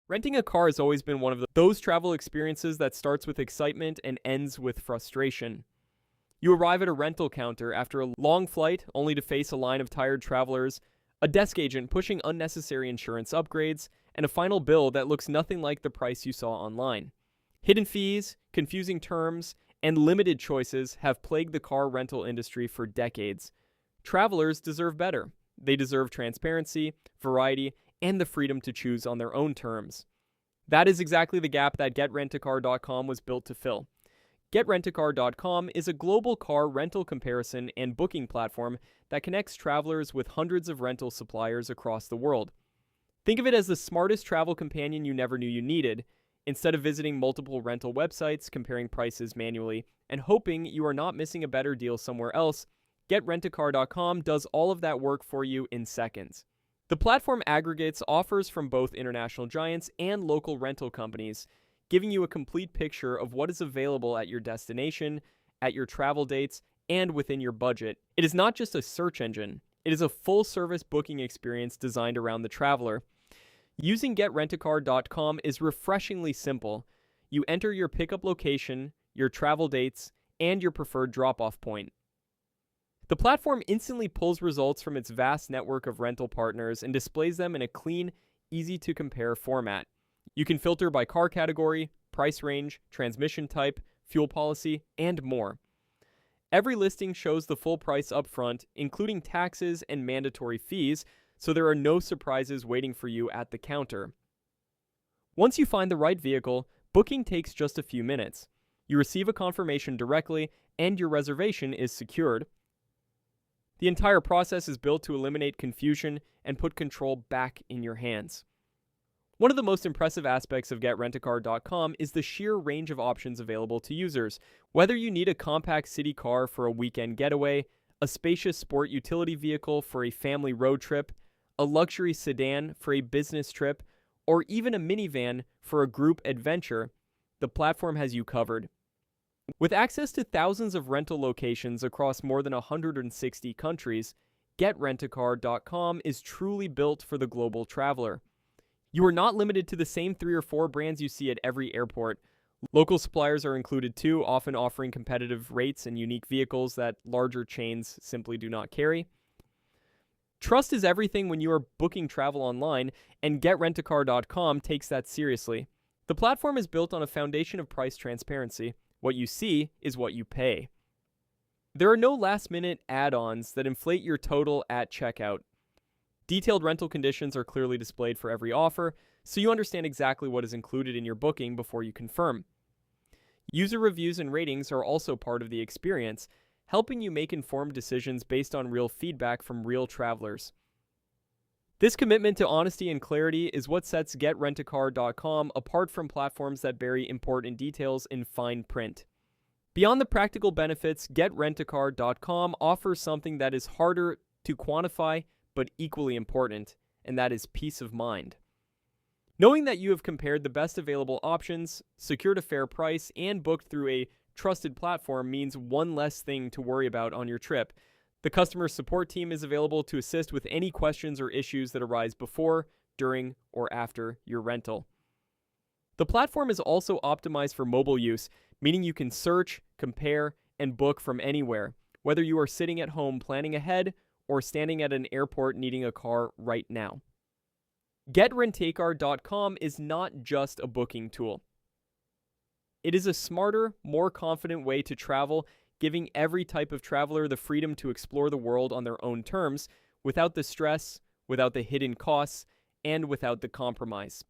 Renting a car has always been one of those travel experiences that starts with excitement and ends with frustration. You arrive at a rental counter after a long flight only to face a line of tired travelers, a desk agent pushing unnecessary insurance upgrades, and a final bill that looks nothing like the price you saw online. Hidden fees, confusing terms, and limited choices have plagued the car rental industry for decades. Travelers deserve better. They deserve transparency, variety, and the freedom to choose on their own terms. That is exactly the gap that GetRentacar.com was built to fill. GetRentacar.com is a global car rental comparison and booking platform that connects travelers with hundreds of rental suppliers across the world. Think of it as the smartest travel companion you never knew you needed. Instead of visiting multiple rental websites, comparing prices manually, and hoping you are not missing a better deal somewhere else, GetRentacar.com does all of that work for you in seconds. The platform aggregates offers from both international giants and local rental companies, giving you a complete picture of what is available at your destination, at your travel dates, and within your budget. It is not just a search engine, it is a full-service booking experience designed around the traveler. Using GetRentacar.com is refreshingly simple. You enter your pickup location, your travel dates, and your preferred drop-off point. The platform instantly pulls results from its vast network of rental partners and displays them in a clean, easy-to-compare format. You can filter by car category, price range, transmission type, fuel policy, and more. Every listing shows the full price upfront, including taxes and mandatory fees, so there are no surprises waiting for you at the counter. Once you find the right vehicle, booking takes just a few minutes. You receive a confirmation directly, and your reservation is secured. The entire process is built to eliminate confusion and put control back in your hands. One of the most impressive aspects of GetRentacar.com is the sheer range of options available to users. Whether you need a compact city car for a weekend getaway, a spacious sport utility vehicle for a family road trip, a luxury sedan for a business trip, or even a minivan for a group adventure, the platform has you covered. With access to thousands of rental locations across more than 160 countries, GetRentacar.com is truly built for the global traveler. You are not limited to the same 3 or 4 brands you see at every airport. Local suppliers are included too, often offering competitive rates and unique vehicles that larger chains simply do not carry. Trust is everything when you are booking travel online, and GetRentacar.com takes that seriously. The platform is built on a foundation of price transparency. What you see is what you pay. There are no last-minute add-ons that inflate your total at checkout. Detailed rental conditions are clearly displayed for every offer, so you understand exactly what is included in your booking before you confirm. User reviews and ratings are also part of the experience, helping you make informed decisions based on real feedback from real travelers. This commitment to honesty and clarity is what sets GetRentacar.com apart from platforms that bury important details in fine print. Beyond the practical benefits, GetRentacar.com offers something that is harder to quantify but equally important, and that is peace of mind. Knowing that you have compared the best available options, secured a fair price, and booked through a trusted platform means one less thing to worry about on your trip. The customer support team is available to assist with any questions or issues that arise before, during, or after your rental. The platform is also optimized for mobile use, meaning you can search, compare, and book from anywhere, whether you are sitting at home planning ahead or standing at an airport needing a car right now. GetRentacar.com is not just a booking tool. It is a smarter, more confident way to travel, giving every type of traveler the freedom to explore the world on their own terms, without the stress, without the hidden costs, and without the compromise.